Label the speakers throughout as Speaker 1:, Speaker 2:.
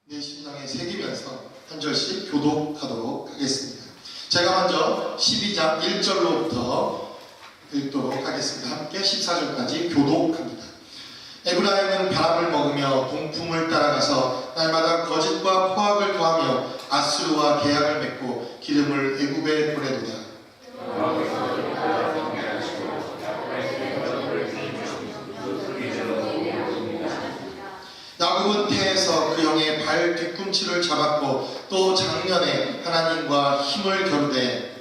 Speaker 1: 내 심장에 새기면서 한 절씩 교독하도록 하겠습니다. 제가 먼저 12장 1절로부터 읽도록 하겠습니다. 함께 14절까지 교독합니다. 에브라임은 바람을 먹으며 동풍을 따라가서 날마다 거짓과 포악을 더하며 아수르와 계약을 맺고 기름을 애굽에 보내도다. 야곱은 태에서 그 형의 발 뒤꿈치를 잡았고 또 작년에 하나님과 힘을 겨루되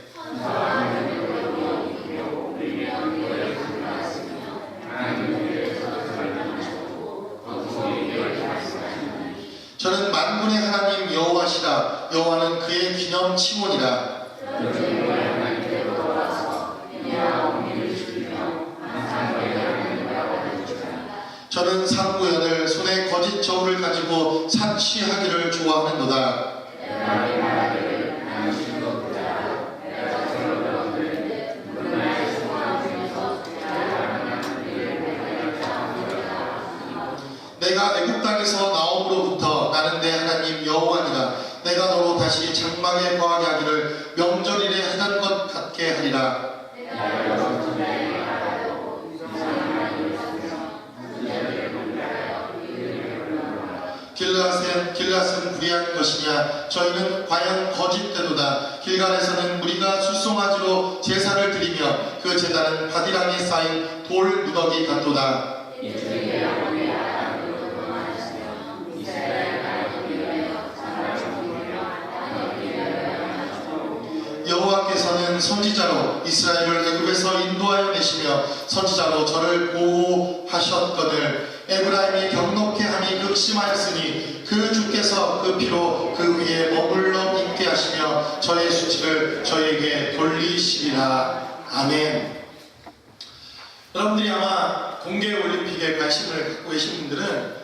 Speaker 1: 저는 만군의 하나님 여호와시라. 여호와는 그의 기념 칭호니라. 저는 상구연을 손에 거짓 저울을 가지고 사치하기를 좋아하는도다. 내가 애굽 땅에서 나옴으로부터 나는 내 하나님 여호와니라. 내가 너로 다시 장막에 거하게 하기를 명절일에 하던 것 같게 하리라. 길앗은 불의한 것이냐? 저희는 과연 거짓되도다. 길갈에서는 무리가 술송아지로 제사를 드리며 그 제단은 바디랑에 쌓인 돌 무더기 같도다. 여호와께서는 선지자로 이스라엘을 애굽에서 인도하여 내시며 선지자로 저를 보호하셨거늘 에브라임이 경록케 함이 극심하였으니 그 주께서 그 피로 그 위에 머물러 있게 하시며 저의 수치를 저에게 돌리시리라. 아멘. 여러분들이 아마 동계올림픽에 관심을 갖고 계신 분들은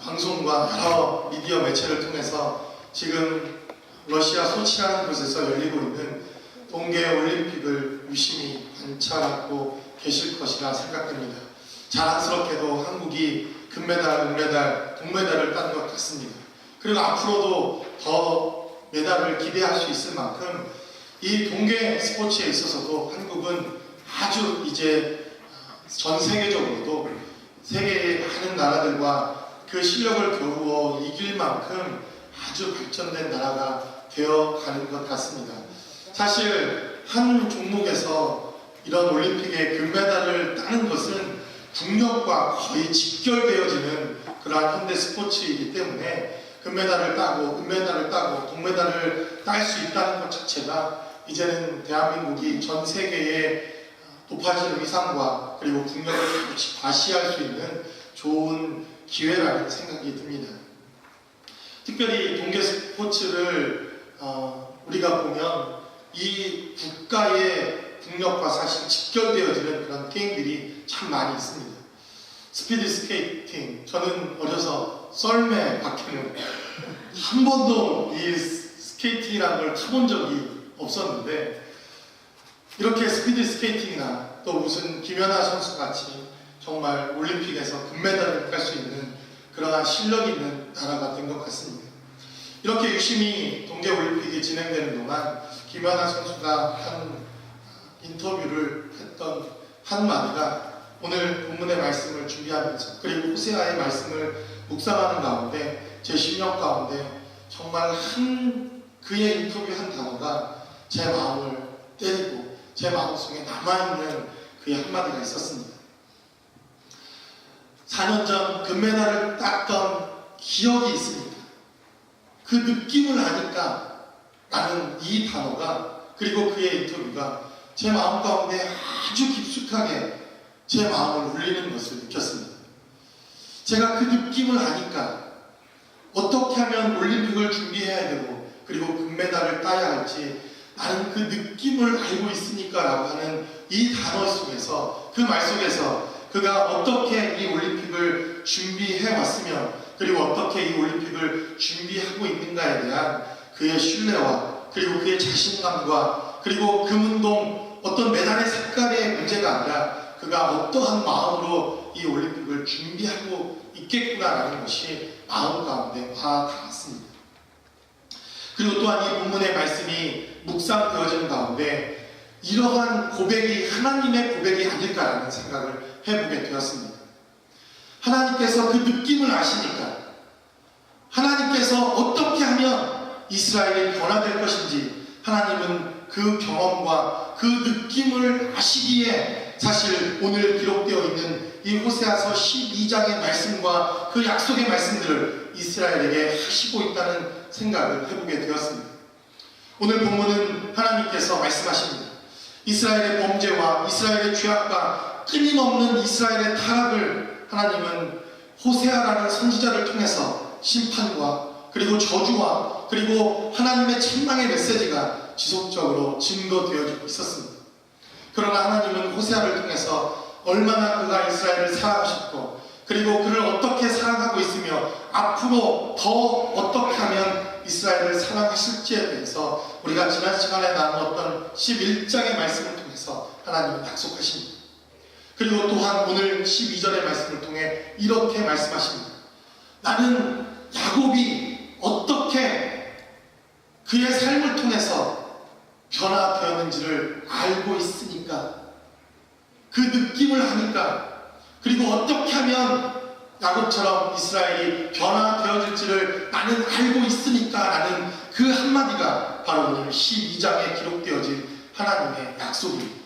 Speaker 1: 방송과 여러 미디어 매체를 통해서 지금 러시아 소치라는 곳에서 열리고 있는 동계올림픽을 유심히 관찰하고 계실 것이라 생각됩니다. 자랑스럽게도 한국이 금메달, 은메달, 동메달을 딴 것 같습니다. 그리고 앞으로도 더 메달을 기대할 수 있을 만큼 이 동계 스포츠에 있어서도 한국은 아주 이제 전 세계적으로도 세계의 많은 나라들과 그 실력을 겨루어 이길 만큼 아주 발전된 나라가 되어가는 것 같습니다. 사실 한 종목에서 이런 올림픽의 금메달을 따는 것은 국력과 거의 직결되어지는 그러한 현대 스포츠이기 때문에 금메달을 따고 은메달을 따고 동메달을 딸 수 있다는 것 자체가 이제는 대한민국이 전 세계의 높아진 위상과 그리고 국력을 과시할 수 있는 좋은 기회라는 생각이 듭니다. 특별히 동계 스포츠를 우리가 보면 이 국가의 국력과 사실 직결되어지는 그런 게임들이 참 많이 있습니다. 스피드 스케이팅, 저는 어려서 썰매 밖에는 한 번도 이 스케이팅이라는 걸 타본 적이 없었는데 이렇게 스피드 스케이팅이나 또 무슨 김연아 선수 같이 정말 올림픽에서 금메달을 딸 수 있는 그러한 실력 있는 나라가 된 것 같습니다. 이렇게 유심히 동계올림픽이 진행되는 동안 김연아 선수가 한 인터뷰를 했던 한마디가 오늘 본문의 말씀을 준비하면서 그리고 호세아의 말씀을 묵상하는 가운데 제 심령 가운데 정말 그의 인터뷰 한 단어가 제 마음을 때리고 제 마음속에 남아있는 그의 한마디가 있었습니다. 4년 전 금메달을 땄던 기억이 있습니다. 그 느낌을 아니까 라는 이 단어가 그리고 그의 인터뷰가 제 마음 가운데 아주 깊숙하게 제 마음을 울리는 것을 느꼈습니다. 제가 그 느낌을 아니까 어떻게 하면 올림픽을 준비해야 되고 그리고 금메달을 따야 할지 나는 그 느낌을 알고 있으니까 라고 하는 이 단어 속에서 그 말 속에서 그가 어떻게 이 올림픽을 준비해 왔으며 그리고 어떻게 이 올림픽을 준비하고 있는가에 대한 그의 신뢰와 그리고 그의 자신감과 그리고 금운동 어떤 메달의 색깔의 문제가 아니라 그가 어떠한 마음으로 이 올림픽을 준비하고 있겠구나라는 것이 마음 가운데 와 닿았습니다. 그리고 또한 이 본문의 말씀이 묵상되어지는 가운데 이러한 고백이 하나님의 고백이 아닐까라는 생각을 해보게 되었습니다. 하나님께서 그 느낌을 아시니까, 하나님께서 어떻게 하면 이스라엘이 변화될 것인지 하나님은 그 경험과 그 느낌을 아시기에 사실 오늘 기록되어 있는 이 호세아서 12장의 말씀과 그 약속의 말씀들을 이스라엘에게 하시고 있다는 생각을 해보게 되었습니다. 오늘 본문은 하나님께서 말씀하십니다. 이스라엘의 범죄와 이스라엘의 죄악과 끊임없는 이스라엘의 타락을 하나님은 호세아라는 선지자를 통해서 심판과 그리고 저주와 그리고 하나님의 책망의 메시지가 지속적으로 증거되어지고 있었습니다. 그러나 하나님은 호세아를 통해서 얼마나 그가 이스라엘을 사랑하셨고 그리고 그를 어떻게 사랑하고 있으며 앞으로 더 어떻게 하면 이스라엘을 사랑하실지에 대해서 우리가 지난 시간에 나누었던 11장의 말씀을 통해서 하나님은 약속하십니다. 그리고 또한 오늘 12절의 말씀을 통해 이렇게 말씀하십니다. 나는 야곱이 어떻게 그의 삶을 통해서 변화되었는지를 알고 있으니까, 그 느낌을 하니까, 그리고 어떻게 하면 야곱처럼 이스라엘이 변화되어질지를 나는 알고 있으니까 라는 그 한마디가 바로 오늘 12장에 기록되어진 하나님의 약속입니다.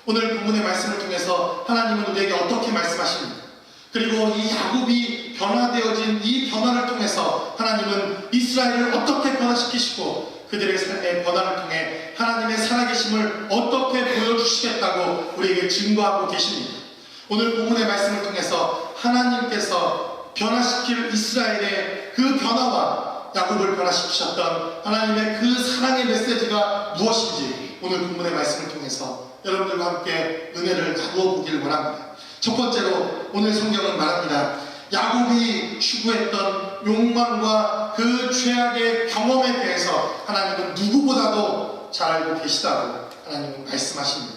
Speaker 1: 오늘 본문의 말씀을 통해서 하나님은 우리에게 어떻게 말씀하십니까? 그리고 이 야곱이 변화되어진 이 변화를 통해서 하나님은 이스라엘을 어떻게 변화시키시고 그들의 삶의 변화를 통해 하나님의 살아계심을 어떻게 보여주시겠다고 우리에게 증거하고 계십니다. 오늘 본문의 말씀을 통해서 하나님께서 변화시킬 이스라엘의 그 변화와 야곱을 변화시키셨던 하나님의 그 사랑의 메시지가 무엇인지 오늘 본문의 말씀을 통해서 여러분들과 함께 은혜를 나누어 보기를 원합니다. 첫 번째로 오늘 성경은 말합니다. 야곱이 추구했던 욕망과 그 죄악의 경험에 대해서 하나님은 누구보다도 잘 알고 계시다고 하나님은 말씀하십니다.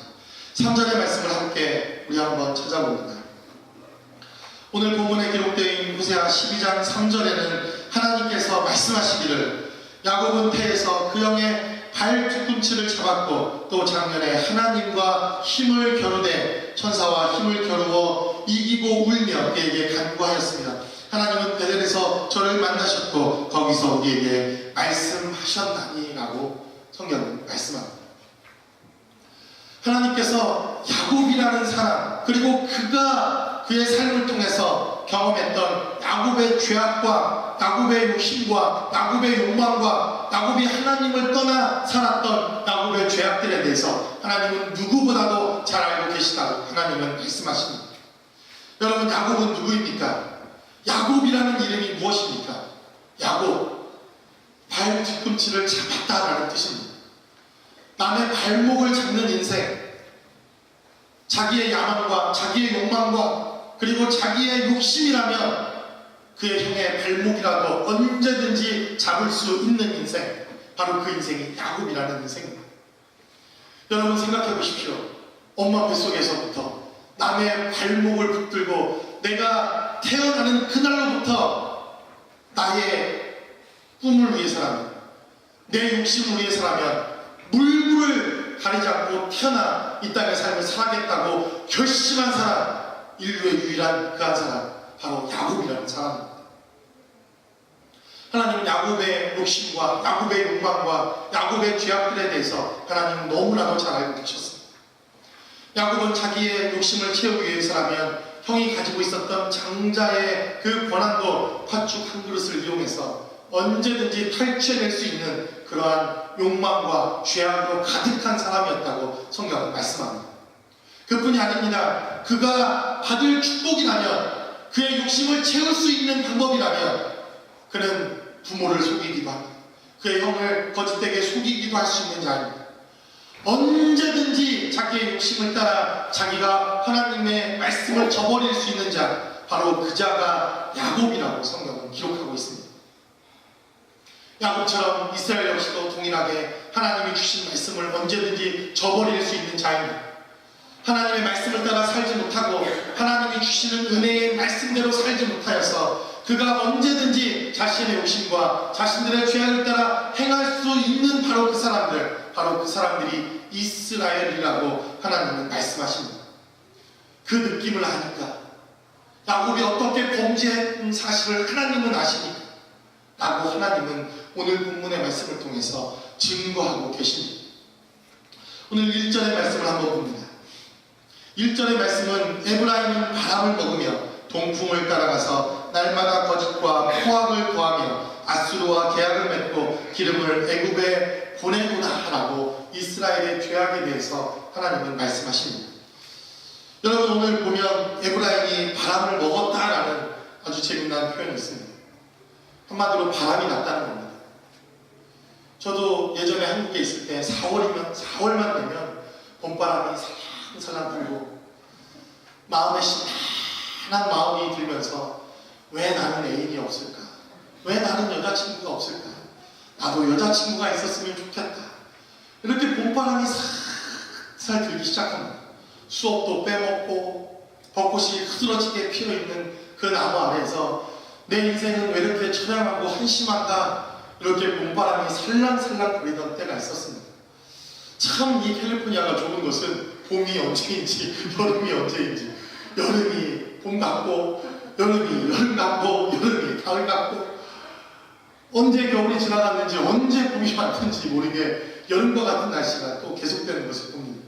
Speaker 1: 3절의 말씀을 함께 우리 한번 찾아봅니다. 오늘 본문에 기록되어 있는 호세아 12장 3절에는 하나님께서 말씀하시기를 야곱은 태에서 그 형의 발 뒤꿈치를 잡았고 또 작년에 하나님과 힘을 겨루되 천사와 힘을 겨루어 이기고 울며 그에게 간구하였습니다. 하나님은 베델에서 저를 만나셨고 거기서 우리에게 말씀하셨나니 라고 성경은 말씀합니다. 하나님께서 야곱이라는 사람, 그리고 그가 그의 삶을 통해서 경험했던 야곱의 죄악과 야곱의 욕심과 야곱의 욕망과 야곱이 하나님을 떠나 살았던 야곱의 죄악들에 대해서 하나님은 누구보다도 잘 알고 계시다고 하나님은 말씀하십니다. 여러분, 야곱은 누구입니까? 야곱이라는 이름이 무엇입니까? 야곱, 발 뒤꿈치를 잡았다라는 뜻입니다. 남의 발목을 잡는 인생, 자기의 야망과 자기의 욕망과 그리고 자기의 욕심이라면 그의 형의 발목이라도 언제든지 잡을 수 있는 인생, 바로 그 인생이 야곱이라는 인생입니다. 여러분 생각해 보십시오. 엄마 뱃속에서부터 남의 발목을 붙들고 내가 태어나는 그날로부터 나의 꿈을 위해서라면, 내 욕심을 위해서라면 물불을 가리지 않고 태어나 이 땅의 삶을 살아겠다고 결심한 사람, 인류의 유일한 그 한 사람, 바로 야곱이라는 사람입니다. 하나님은 야곱의 욕심과 야곱의 욕망과 야곱의 죄악들에 대해서 하나님은 너무나도 잘 알고 계셨습니다. 야곱은 자기의 욕심을 채우기 위해서라면 형이 가지고 있었던 장자의 그 권한도 팥죽 한 그릇을 이용해서 언제든지 탈취해낼 수 있는 그러한 욕망과 죄악으로 가득한 사람이었다고 성경은 말씀합니다. 그뿐이 아닙니다. 그가 받을 축복이라면, 그의 욕심을 채울 수 있는 방법이라면 그는 부모를 속이기도 합니다. 그의 형을 거짓되게 속이기도 할 수 있는 자입니다. 언제든지 자기의 욕심을 따라 자기가 하나님의 말씀을 저버릴 수 있는 자, 바로 그 자가 야곱이라고 성경은 기록하고 있습니다. 야곱처럼 이스라엘 역시도 동일하게 하나님이 주신 말씀을 언제든지 저버릴 수 있는 자입니다. 하나님의 말씀을 따라 살지 못하고 하나님이 주시는 은혜의 말씀대로 살지 못하여서 그가 언제든지 자신의 욕심과 자신들의 죄악을 따라 행할 수 있는 바로 그 사람들이 이스라엘이라고 하나님은 말씀하십니다. 그 느낌을 아니까, 야곱이 어떻게 범죄한 사실을 하나님은 아시니까 라고 하나님은 오늘 본문의 말씀을 통해서 증거하고 계십니다. 오늘 1절의 말씀을 한번 봅니다. 1절의 말씀은 에브라임은 바람을 먹으며 동풍을 따라가서 날마다 거짓과 포악을 더하며 아수르와 계약을 맺고 기름을 애굽에 보내구나 하라고 이스라엘의 죄악에 대해서 하나님은 말씀하십니다. 여러분, 오늘 보면 에브라임이 바람을 먹었다라는 아주 재미난 표현이 있습니다. 한마디로 바람이 났다는 겁니다. 저도 예전에 한국에 있을 때 4월만 되면 봄바람이 살랑살랑 불고 마음에 신나는 마음이 들면서 왜 나는 애인이 없을까? 왜 나는 여자친구가 없을까? 나도 여자친구가 있었으면 좋겠다. 이렇게 봄바람이 살살 들기 시작합니다. 수업도 빼먹고 벚꽃이 흐드러지게 피어있는 그 나무 아래에서 내 인생은 왜 이렇게 처량하고 한심한가, 이렇게 봄바람이 살랑살랑 부리던 때가 있었습니다. 참 이 캘리포니아가 좋은 것은 봄이 언제인지 여름이 언제인지, 여름이 봄 같고 여름이 여름 같고 여름이 가을 같고, 언제 겨울이 지나갔는지 언제 봄이 왔는지 모르게 여름과 같은 날씨가 또 계속되는 것을 봅니다.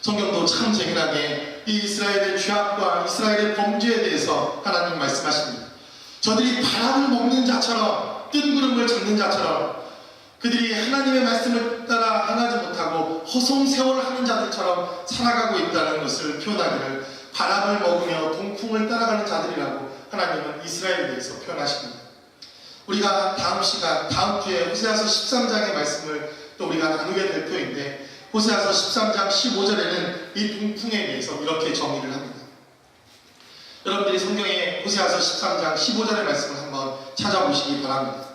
Speaker 1: 성경도 참 재미나게 이 이스라엘의 죄악과 이스라엘의 범죄에 대해서 하나님 말씀하십니다. 저들이 바람을 먹는 자처럼, 뜬구름을 잡는 자처럼, 그들이 하나님의 말씀을 따라 행하지 못하고 허송세월을 하는 자들처럼 살아가고 있다는 것을 표현하기를 바람을 먹으며 동풍을 따라가는 자들이라고 하나님은 이스라엘에 대해서 표현하십니다. 우리가 다음 주에 호세아서 13장의 말씀을 또 우리가 나누게 될 터인데, 호세아서 13장 15절에는 이 동풍에 대해서 이렇게 정의를 합니다. 여러분들이 성경의 호세아서 13장 15절의 말씀을 한번 찾아보시기 바랍니다.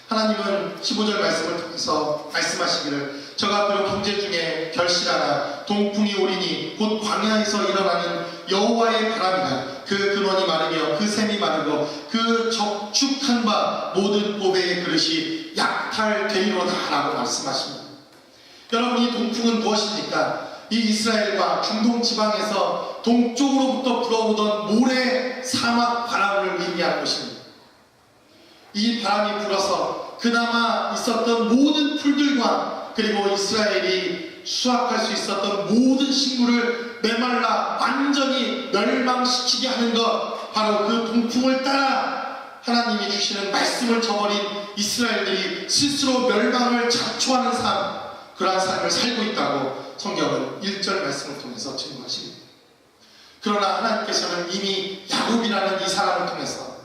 Speaker 1: 하나님은 15절 말씀을 통해서 말씀하시기를 저가 비록 형제 중에 결실하나 동풍이 오리니 곧 광야에서 일어나는 여호와의 바람이라 그 근원이 마르며 그 샘이 마르고 그 적축한 바 모든 보배의 그릇이 약탈되리로다 라고 말씀하십니다. 여러분, 이 동풍은 무엇입니까? 이 이스라엘과 중동 지방에서 동쪽으로부터 불어오던 모래 사막 바람을 의미하는 것입니다. 이 바람이 불어서 그나마 있었던 모든 풀들과 그리고 이스라엘이 수확할 수 있었던 모든 식물을 메말라 완전히 멸망시키게 하는 것, 바로 그 동풍을 따라 하나님이 주시는 말씀을 저버린 이스라엘들이 스스로 멸망을 자초하는 삶, 그러한 삶을 살고 있다고 성경은 1절 말씀을 통해서 증거하십니다. 그러나 하나님께서는 이미 야곱이라는 이 사람을 통해서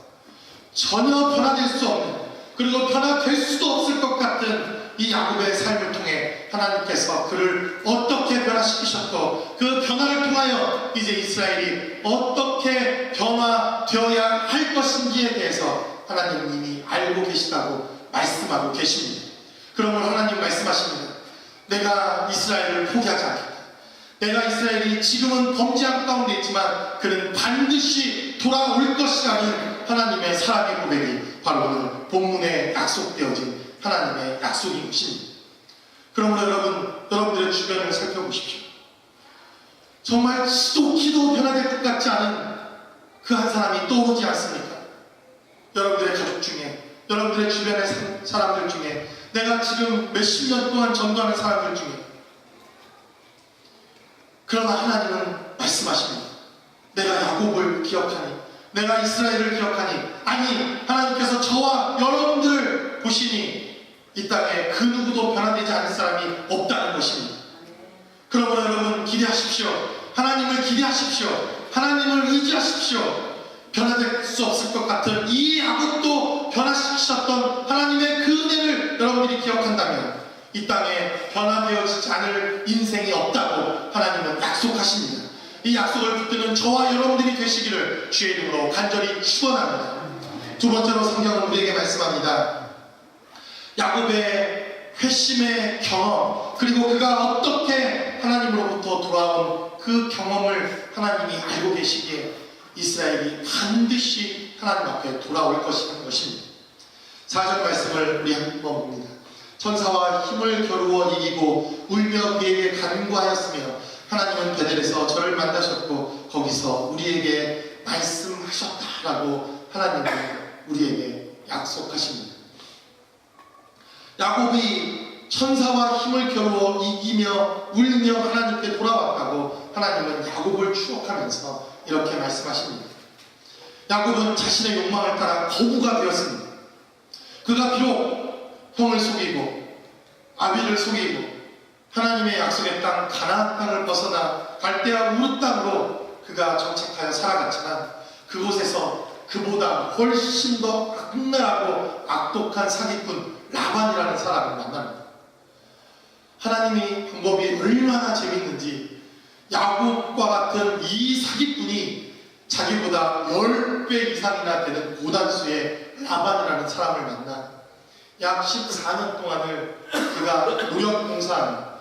Speaker 1: 전혀 변화될 수 없는, 그리고 변화될 수도 없을 것 같은 이 야곱의 삶을 통해 하나님께서 그를 어떻게 변화시키셨고, 그 변화를 통하여 이제 이스라엘이 어떻게 변화되어야 할 것인지에 대해서 하나님은 이미 알고 계시다고 말씀하고 계십니다. 그러므로 하나님 말씀하십니다. 내가 이스라엘을 포기하지 않겠다. 내가 이스라엘이 지금은 범죄한 가운데 있지만 그는 반드시 돌아올 것이라는 하나님의 사랑의 고백이 바로 오늘 본문에 약속되어진 하나님의 약속인 것입니다. 그러므로 여러분들의 주변을 살펴보십시오. 정말 기도 변화될 것 같지 않은 그 한 사람이 떠오르지 않습니까? 여러분들의 가족 중에, 여러분들의 주변의 사람들 중에, 내가 지금 몇십 년 동안 전도하는 사람들 중에. 그러나 하나님은 말씀하십니다. 내가 야곱을 기억하니, 내가 이스라엘을 기억하니, 아니, 하나님께서 저와 여러분들을 보시니 이 땅에 그 누구도 변화되지 않을 사람이 없다는 것입니다. 그러므로 여러분, 기대하십시오. 하나님을 기대하십시오. 하나님을 의지하십시오. 변화될 수 없을 것 같은 이 야곱도 변화시키셨던 하나님의 그 은혜를 여러분들이 기억한다면 이 땅에 변화되어지지 않을 인생이 없다고 하나님은 약속하십니다. 이 약속을 붙드는 저와 여러분들이 되시기를 주의 이름으로 간절히 축원합니다. 두 번째로 성경은 우리에게 말씀합니다. 야곱의 회심의 경험, 그리고 그가 어떻게 하나님으로부터 돌아온 그 경험을 하나님이 알고 계시기에 이스라엘이 반드시 하나님 앞에 돌아올 것이라는 것입니다. 4절 말씀을 우리 한번 봅니다. 천사와 힘을 겨루어 이기고 울며 그에게 간구하였으며 하나님은 베델에서 저를 만나셨고 거기서 우리에게 말씀하셨다라고 하나님은 우리에게 약속하십니다. 야곱이 천사와 힘을 겨루어 이기며 울며 하나님께 돌아왔다고 하나님은 야곱을 추억하면서 이렇게 말씀하십니다. 야곱은 자신의 욕망을 따라 거부가 되었습니다. 그가 비록 형을 속이고 아비를 속이고 하나님의 약속의 땅 가나안 땅을 벗어나 갈대아 우르 땅으로 그가 정착하여 살아갔지만 그곳에서 그보다 훨씬 더 악랄하고 악독한 사기꾼 라반이라는 사람을 만납니다. 하나님이 방법이 얼마나 재밌는지 야곱과 같은 이 사기꾼이 자기보다 10배 이상이나 되는 고단수의 라반이라는 사람을 만나 약 14년 동안을 그가 노력봉사하는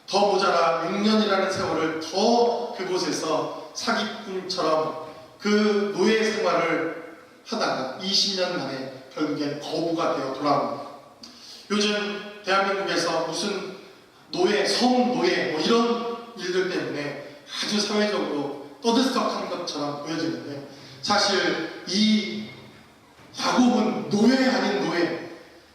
Speaker 1: 더 모자라 6년이라는 세월을 더 그곳에서 사기꾼처럼 그 노예 생활을 하다가 20년 만에 결국엔 거부가 되어 돌아옵니다. 요즘 대한민국에서 무슨 노예, 성노예 뭐 이런 일들 때문에 아주 사회적으로 떠들썩한 것처럼 보여지는데 사실 이 야곱은 노예 아닌 노예,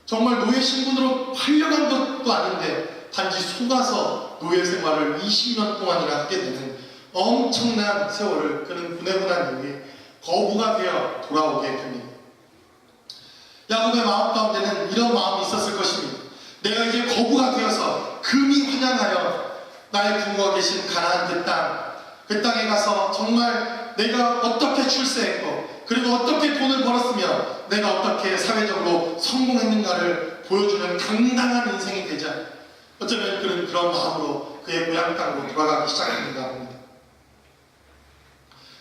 Speaker 1: 정말 노예 신분으로 팔려간 것도 아닌데 단지 속아서 노예 생활을 20년 동안이나 하게 되는 엄청난 세월을 그는 보내고 난 이후에 거부가 되어 돌아오게 됩니다. 야곱의 마음 가운데는 이런 마음이 있었을 것입니다. 내가 이제 거부가 되어서 금이 환영하여 나의 부모가 계신 가나안 그 땅에 가서 정말 내가 어떻게 출세했고 그리고 어떻게 돈을 벌었으며 내가 어떻게 사회적으로 성공했는가를 보여주는 당당한 인생이 되자 어쩌면 그는 그런 마음으로 그의 고향 땅으로 돌아가기 시작했는가 합니다.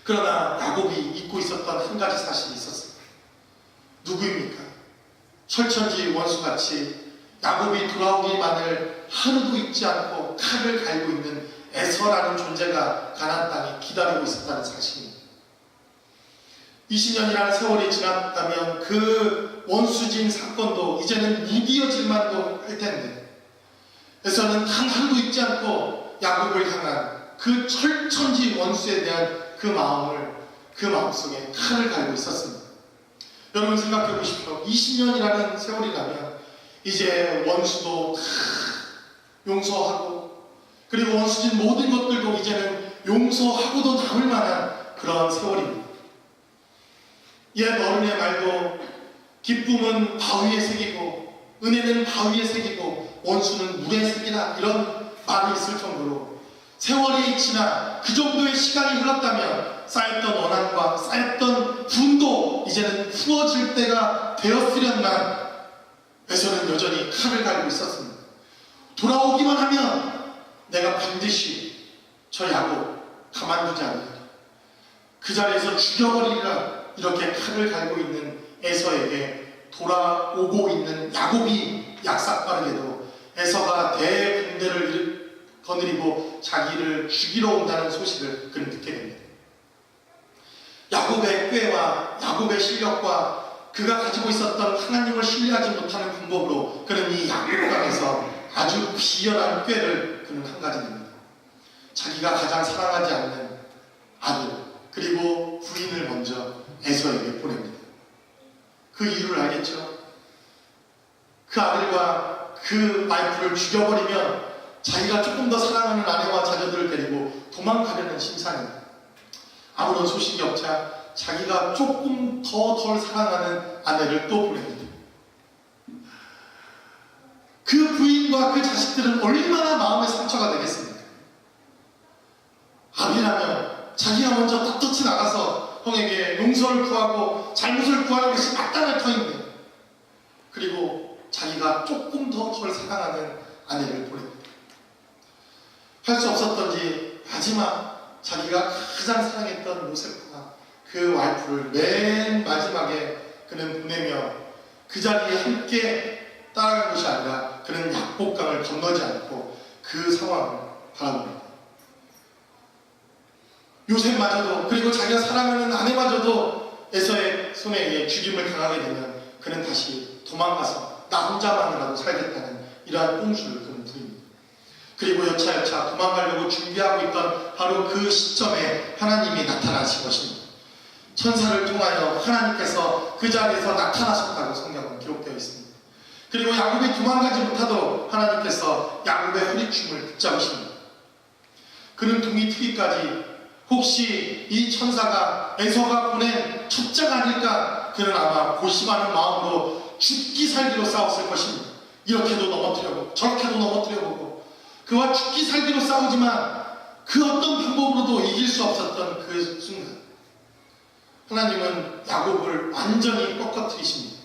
Speaker 1: 그러나 야곱이 잊고 있었던 한 가지 사실이 있었습니다. 누구입니까? 철천지 원수같이 야곱이 돌아오기만을 하루도 잊지 않고 칼을 갈고 있는 에서라는 존재가 가나안 땅에 기다리고 있었다는 사실입니다. 20년이라는 세월이 지났다면 그 원수진 사건도 이제는 무디어질 만도 할 텐데 에서는 단 하루도 잊지 않고 야곱을 향한 그 철천지 원수에 대한 그 마음을 그 마음속에 칼을 갈고 있었습니다. 여러분 생각해 보십시오. 20년이라는 세월이라면 이제 원수도 다 용서하고 그리고 원수진 모든 것들도 이제는 용서하고도 남을 만한 그런 세월입니다. 옛 어른의 말도 기쁨은 바위에 새기고 은혜는 바위에 새기고 원수는 물에 새기라 이런 말이 있을 정도로 세월이 지나 그 정도의 시간이 흘렀다면 쌓였던 원한과 쌓였던 분도 이제는 풀어질 때가 되었으련만 에서는 여전히 칼을 갈고 있었습니다. 돌아오기만 하면 내가 반드시 저 야곱 가만두지 않는다. 그 자리에서 죽여버리리라 이렇게 칼을 갈고 있는 에서에게 돌아오고 있는 야곱이 약삭빠르게도 에서가 대군대를 거느리고 자기를 죽이러 온다는 소식을 그는 듣게 됩니다. 야곱의 꾀와 야곱의 실력과 그가 가지고 있었던 하나님을 신뢰하지 못하는 방법으로 그는 이 야곱강에서 아주 비열한 꾀를 그는 한 가지 냅니다. 자기가 가장 사랑하지 않는 아들 그리고 부인을 먼저 에서에게 보냅니다. 그 이유를 알겠죠? 그 아들과 그 와이프를 죽여버리면 자기가 조금 더 사랑하는 아내와 자녀들을 데리고 도망가려는 심산입니다. 아무런 소식이 없자 자기가 조금 더 덜 사랑하는 아내를 또 보냅니다. 그 부인과 그 자식들은 얼마나 마음의 상처가 되겠습니까? 아비라면 자기가 먼저 떳떳이 나가서 형에게 용서를 구하고 잘못을 구하는 것이 마땅할 터인데 그리고 자기가 조금 더 덜 사랑하는 아내를 보냅니다. 할 수 없었던지 마지막 자기가 가장 사랑했던 요셉과 그 와이프를 맨 마지막에 그는 보내며 그 자리에 함께 따라간 것이 아니라 그는 약복강을 건너지 않고 그 상황을 바라봅니다. 요셉마저도 그리고 자기가 사랑하는 아내마저도 에서의 손에 의해 죽임을 당하게 되면 그는 다시 도망가서 나 혼자만이라도 살겠다는 이러한 꼼수를 그는 부립니다. 그리고 여차여차 도망가려고 준비하고 있던 바로 그 시점에 하나님이 나타나신 것입니다. 천사를 통하여 하나님께서 그 자리에서 나타나셨다고 성경은 기록되어 있습니다. 그리고 야곱이 도망가지 못하도록 하나님께서 야곱의 허리춤을 붙잡으십니다. 그는 동이 트기까지 혹시 이 천사가 에서가 보낸 첩자가 아닐까, 그는 아마 고심하는 마음으로 죽기 살기로 싸웠을 것입니다. 이렇게도 넘어뜨려보고 저렇게도 넘어뜨려보고 그와 죽기 살기로 싸우지만 그 어떤 방법으로도 이길 수 없었던 그 순간 하나님은 야곱을 완전히 꺾어뜨리십니다.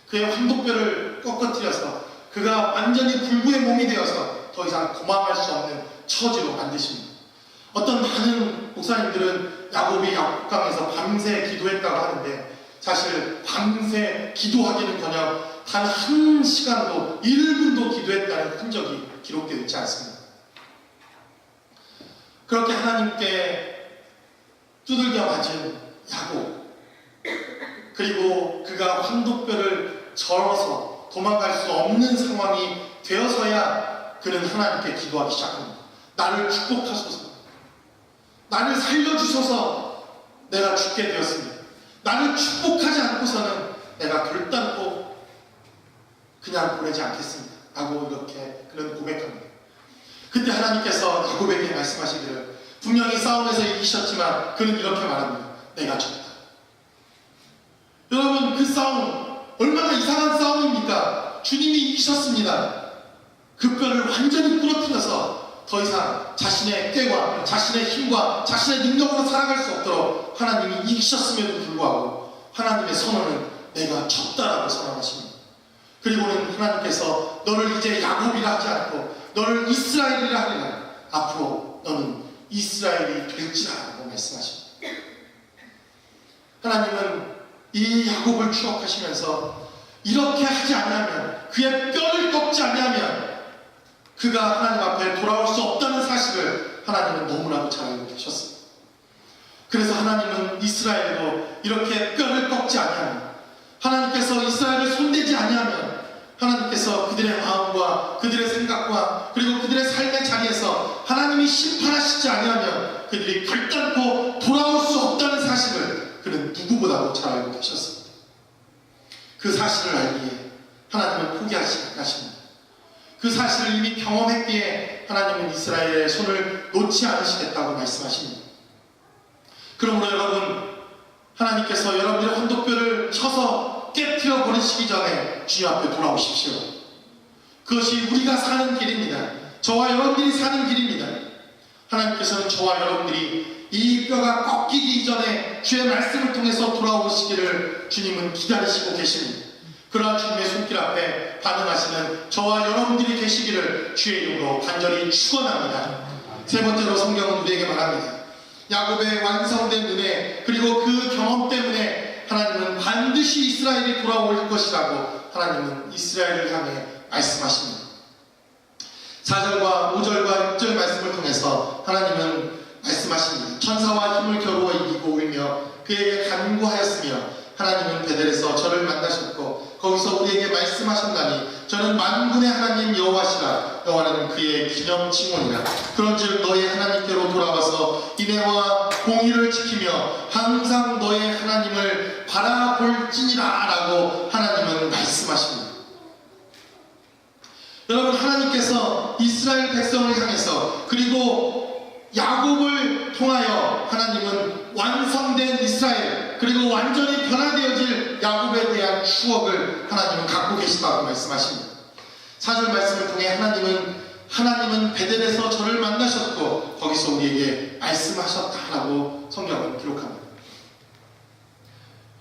Speaker 1: 그의 환도뼈를 꺾어뜨려서 그가 완전히 불구의 몸이 되어서 더 이상 도망갈 수 없는 처지로 만드십니다. 어떤 많은 목사님들은 야곱이 야곱강에서 밤새 기도했다고 하는데 사실 밤새 기도하기는커녕 단 한 시간도 1분도 기도했다는 흔적이 기록되어 있지 않습니다. 그렇게 하나님께 두들겨 맞은 야곱, 그리고 그가 환도뼈를 절어서 도망갈 수 없는 상황이 되어서야 그는 하나님께 기도하기 시작합니다. 나를 축복하소서, 나를 살려주소서, 내가 죽게 되었습니다. 나를 축복하지 않고서는 내가 결단코 그냥 보내지 않겠습니다 라고 이렇게 그는 고백합니다. 그때 하나님께서 야곱에게 말씀하시기를, 분명히 싸움에서 이기셨지만 그는 이렇게 말합니다. 내가 졌다. 여러분, 그 싸움 얼마나 이상한 싸움입니까? 주님이 이기셨습니다. 그 뼈를 완전히 부러뜨려서 더 이상 자신의 꾀와 자신의 힘과 자신의 능력으로 살아갈 수 없도록 하나님이 이기셨음에도 불구하고 하나님의 선언은 내가 졌다라고 선언하십니다. 그리고는 하나님께서 너를 이제 야곱이라 하지 않고 너를 이스라엘이라 하리라. 앞으로 너는 이스라엘이 될지라 라고 말씀하십니다. 하나님은 이 야곱을 추억하시면서 이렇게 하지 않으면, 그의 뼈를 꺾지 않으면 그가 하나님 앞에 돌아올 수 없다는 사실을 하나님은 너무나도 잘 알고 계셨습니다. 그래서 하나님은 이스라엘도 이렇게 뼈를 꺾지 않으면, 하나님께서 이스라엘을 손대지 않으면 하나님께서 그들의 마음과 그들의 생각과 그리고 그들의 삶의 자리에서 하나님이 심판하시지 않으면 그들이 결단코 돌아올 수 없다는 사실을 그는 누구보다도 잘 알고 계셨습니다. 그 사실을 알기에 하나님은 포기하지 않으십니다. 그 사실을 이미 경험했기에 하나님은 이스라엘의 손을 놓지 않으시겠다고 말씀하십니다. 그러므로 여러분, 하나님께서 여러분들의 환도뼈를 쳐서 깨뜨려 버리시기 전에 주님 앞에 돌아오십시오. 그것이 우리가 사는 길입니다. 저와 여러분들이 사는 길입니다. 하나님께서는 저와 여러분들이 이 뼈가 꺾이기 이전에 주의 말씀을 통해서 돌아오시기를 주님은 기다리시고 계십니다. 그러한 주님의 손길 앞에 반응하시는 저와 여러분들이 계시기를 주의 이름으로 간절히 축원합니다. 세 번째로 성경은 우리에게 말합니다. 야곱의 완성된 은혜, 그리고 그 경험 때문에 하나님은 반드시 이스라엘이 돌아올 것이라고 하나님은 이스라엘을 향해 말씀하십니다. 4절과 5절과 6절 말씀을 통해서 하나님은 말씀하십니다. 천사와 힘을 겨루어 이기고 울며 그에게 간구하였으며 하나님은 베델에서 저를 만나셨고 거기서 우리에게 말씀하셨나니 저는 만군의 하나님 여호와시라. 여호와는 그의 기념 칭호니라. 그런즉 너의 하나님께로 돌아와서 인애와 공의를 지키며 항상 너의 하나님을 바라볼지니라 라고 하나님은 말씀하십니다. 여러분, 하나님께서 이스라엘 백성을 향해서 그리고 야곱을 통하여 하나님은 완성된 이스라엘, 그리고 완전히 변화되어질 야곱에 대한 추억을 하나님은 갖고 계시다고 말씀하십니다. 4절 말씀을 통해 하나님은 베델에서 저를 만나셨고 거기서 우리에게 말씀하셨다라고 성경은 기록합니다.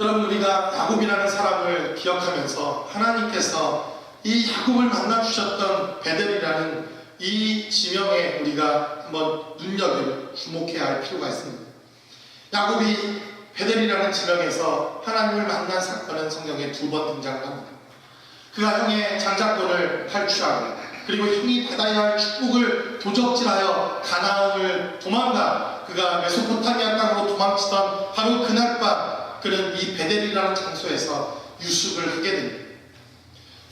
Speaker 1: 여러분, 우리가 야곱이라는 사람을 기억하면서 하나님께서 이 야곱을 만나주셨던 베델이라는 이 지명에 우리가 한번 주목해야 할 필요가 있습니다. 야곱이 베델이라는 지명에서 하나님을 만난 사건은 성경에 2번 등장을 합니다. 그가 형의 장자권을 탈취하고 그리고 형이 받아야 할 축복을 도적질하여 가나안을 도망가 그가 메소포타미아 땅으로 도망치던 바로 그날 밤 그는 이 베델이라는 장소에서 유숙을 하게 됩니다.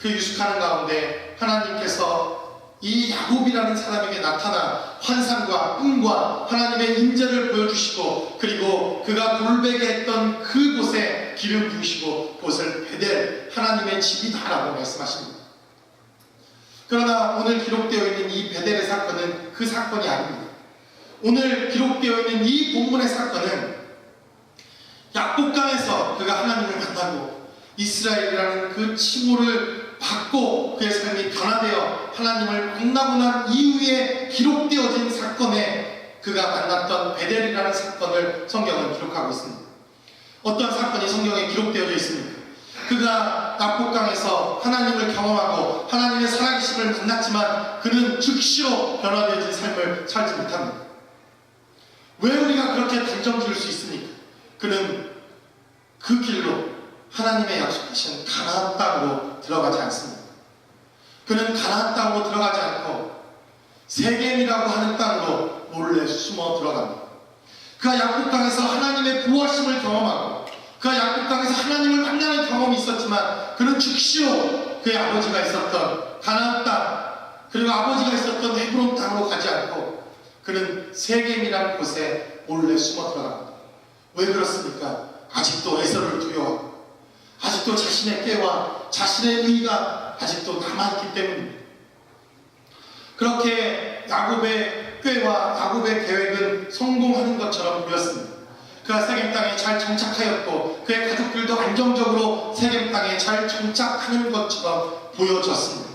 Speaker 1: 그 유숙하는 가운데 하나님께서 이 야곱이라는 사람에게 나타나 환상과 꿈과 하나님의 인재를 보여주시고, 그리고 그가 돌베개 했던 그곳에 길을 부으시고 그곳을 베델, 하나님의 집이다라고 말씀하십니다. 그러나 오늘 기록되어 있는 이 베델의 사건은 그 사건이 아닙니다. 오늘 기록되어 있는 이 본문의 사건은 약복강에서 그가 하나님을 만나고 이스라엘이라는 그 칭호를 받고 그의 삶이 변화되어 하나님을 만나고 난 이후에 기록되어진 사건에 그가 만났던 베델이라는 사건을 성경은 기록하고 있습니다. 어떤 사건이 성경에 기록되어져 있습니까? 그가 약복강에서 하나님을 경험하고 하나님의 살아계심을 만났지만 그는 즉시로 변화되어진 삶을 살지 못합니다. 왜 우리가 그렇게 단정 지을 수 있습니까? 그는 그 길로 하나님의 약속하신 가나안 땅으로 들어가지 않습니다. 그는 가나안 땅으로 들어가지 않고 세겜이라고 하는 땅으로 몰래 숨어 들어갑니다. 그가 약복강에서 하나님의 보호하심을 경험하고 그가 약복강에서 하나님을 만나는 경험이 있었지만 그는 즉시로 그의 아버지가 있었던 가나안 땅, 그리고 아버지가 있었던 헤브론 땅으로 가지 않고 그는 세겜이라는 곳에 몰래 숨어 들어갑니다. 왜 그렇습니까? 아직도 에서를 두려워하고 아직도 자신의 꾀와 자신의 의가 아직도 남아있기 때문입니다. 그렇게 야곱의 꾀와 야곱의 계획은 성공하는 것처럼 보였습니다. 그가 세겜 땅에 잘 정착하였고 그의 가족들도 안정적으로 세겜 땅에 잘 정착하는 것처럼 보여졌습니다.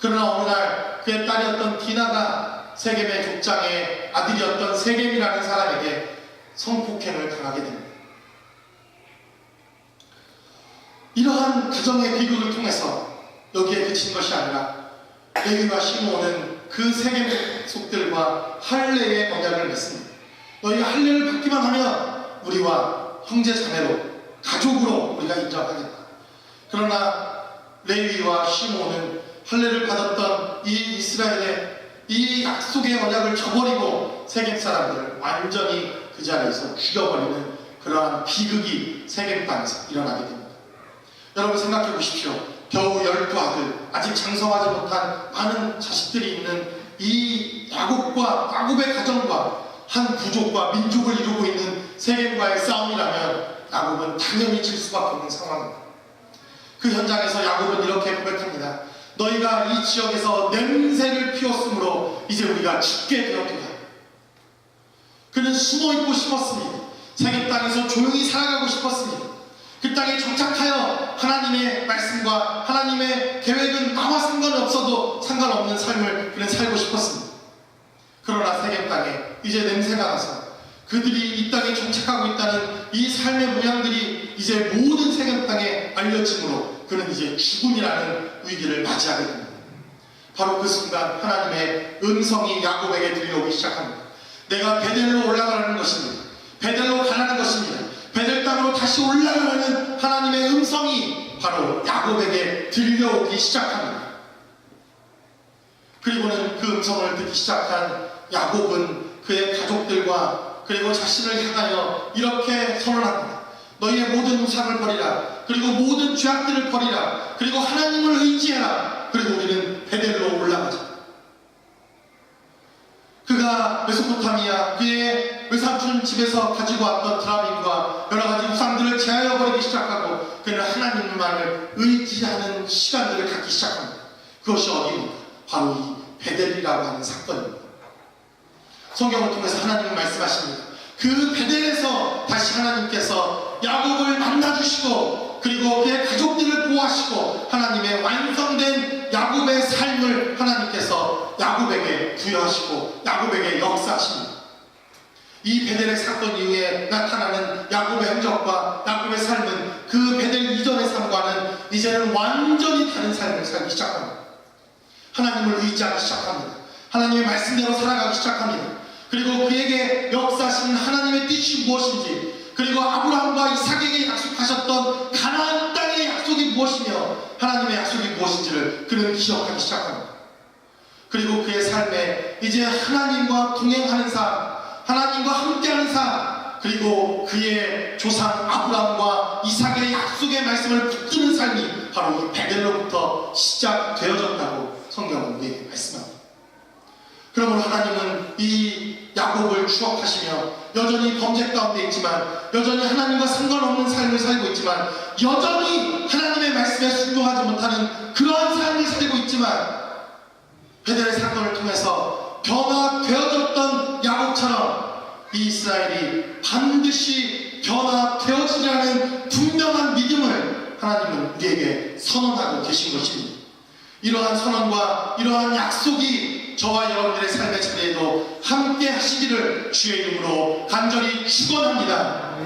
Speaker 1: 그러나 어느 날 그의 딸이었던 디나가 세겜의 족장의 아들이었던 세겜이라는 사람에게 성폭행을 당하게 됩니다. 이러한 가정의 비극을 통해서 여기에 그친 것이 아니라 레위와 시므온은 그 세겜 족속들과 할례의 언약을 맺습니다. 너희가 할례를 받기만 하면 우리와 형제 자매로 가족으로 우리가 인정하겠다. 그러나 레위와 시므온은 할례를 받았던 이 이스라엘의 이 약속의 언약을 저버리고 세겜 사람들을 완전히 그 자리에서 죽여버리는 그러한 비극이 세겜 땅에서 일어나게 됩니다. 여러분 생각해 보십시오. 겨우 12아들, 아직 장성하지 못한 많은 자식들이 있는 이 야곱의 가정과 한 부족과 민족을 이루고 있는 세겜과의 싸움이라면 야곱은 당연히 질 수밖에 없는 상황입니다. 그 현장에서 야곱은 이렇게 고백합니다. 너희가 이 지역에서 냄새를 피웠으므로 이제 우리가 죽게 되었도다. 그는 숨어있고 싶었습니다. 세겜 땅에서 조용히 살아가고 싶었습니다. 그 땅에 정착하여 하나님의 말씀과 하나님의 계획은 나와 상관없어도 상관없는 삶을 그는 살고 싶었습니다. 그러나 세겜 땅에 이제 냄새가 나서 그들이 이 땅에 정착하고 있다는 이 삶의 모양들이 이제 모든 세겜 땅에 알려짐으로 그는 이제 죽음이라는 위기를 맞이하게 됩니다. 바로 그 순간 하나님의 음성이 야곱에게 들려오기 시작합니다. 내가 베델로 올라가는 것입니다. 베델로 가라는 것입니다. 베델 땅으로 다시 올라가는 하나님의 음성이 바로 야곱에게 들려오기 시작합니다. 그리고는 그 음성을 듣기 시작한 야곱은 그의 가족들과 그리고 자신을 향하여 이렇게 선언합니다. 너희의 모든 우상을 버리라. 그리고 모든 죄악들을 버리라. 그리고 하나님을 의지해라. 그리고 우리는 베델로 올라가자. 그가 메소포타미아 그의 외삼촌 집에서 가지고 왔던 드라민과 여러 가지 우상들을 제하여 버리기 시작하고 그는 하나님만을 의지하는 시간들을 갖기 시작합니다. 그것이 어디입니까? 바로 이 베델이라고 하는 사건입니다. 성경을 통해서 하나님은 말씀하십니다. 그 베델에서 다시 하나님께서 야곱을 만나주시고 그리고 그의 가족들을 보호하시고 하나님의 완성된 야곱의 삶을 하나님께서 야곱에게 부여하시고 야곱에게 역사하십니다. 이 베델의 사건 이후에 나타나는 야곱의 행적과 야곱의 삶은 그 베델 이전의 삶과는 이제는 완전히 다른 삶을 살기 시작합니다. 하나님을 의지하기 시작합니다. 하나님의 말씀대로 살아가기 시작합니다. 그리고 그에게 역사하시는 하나님의 뜻이 무엇인지, 그리고 아브라함과 이삭에게 약속하셨던 가나안 땅의 약속이 무엇이며 하나님의 약속이 무엇인지를 그는 기억하기 시작합니다. 그리고 그의 삶에 이제 하나님과 동행하는 삶, 하나님과 함께하는 삶, 그리고 그의 조상 아브라함과 이삭의 약속의 말씀을 붙드는 삶이 바로 이 베델로부터 시작되어졌다고 성경은 우리에게 말씀합니다. 그러므로 하나님은 이 야곱을 추억하시며 여전히 범죄 가운데 있지만, 여전히 하나님과 상관없는 삶을 살고 있지만, 여전히 하나님의 말씀에 순종하지 못하는 그러한 삶을 살고 있지만, 베델의 사건을 통해서 변화되어졌던 야곱처럼 이 이스라엘이 반드시 변화되어지라는 분명한 믿음을 하나님은 우리에게 선언하고 계신 것입니다. 이러한 선언과 이러한 약속이 저와 여러분들의 삶의 자리에도 함께 하시기를 주의 이름으로 간절히 축원합니다.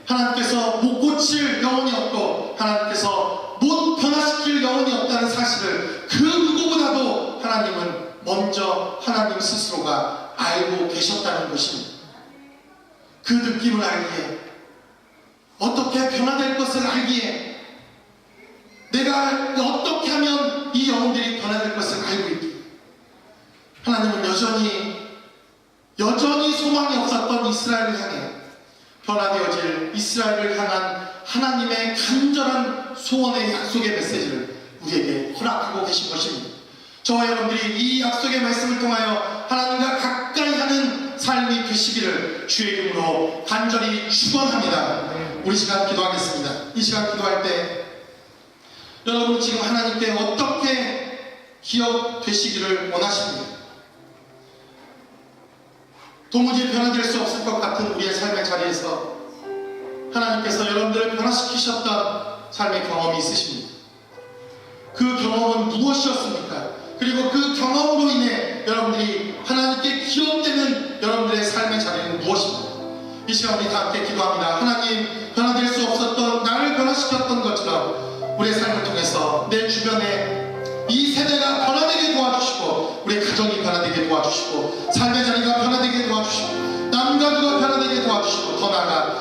Speaker 1: 하나님께서 못 고칠 영혼이 없고 하나님께서 못 변화시킬 영혼이 없다는 사실을 그 누구보다도 하나님은 먼저 하나님 스스로가 알고 계셨다는 것입니다. 그 느낌을 알기에, 어떻게 변화될 것을 알기에, 내가 어떻게 하면 이 영혼들이 변화될 것을 알고 있기에 하나님은 여전히 소망이 없었던 이스라엘을 향해 변화되어질 이스라엘을 향한 하나님의 간절한 소원의 약속의 메시지를 우리에게 허락하고 계신 것입니다. 저와 여러분들이 이 약속의 말씀을 통하여 하나님과 가까이 하는 삶이 되시기를 주의 이름으로 간절히 축원합니다. 우리 시간 기도하겠습니다. 이 시간 기도할 때 여러분 지금 하나님께 어떻게 기억되시기를 원하십니까? 도무지 변화될 수 없을 것 같은 우리의 삶의 자리에서 하나님께서 여러분들을 변화시키셨던 삶의 경험이 있으십니까? 그 경험은 무엇이었습니까? 그리고 그 경험으로 인해 여러분들이 하나님께 기억되는 여러분들의 삶의 자리는 무엇입니까? 이 시간 우리 다 함께 기도합니다. 하나님, 변화될 수 없었던 나를 변화시켰던 것처럼 우리의 삶을 통해서 내 주변에 이 세대가 변화되게 도와주시고, 우리 가정이 변화되게 도와주시고, 삶의 자리가 변화되게 도와주시고, 남과 누가 변화되게 도와주시고, 더 나아가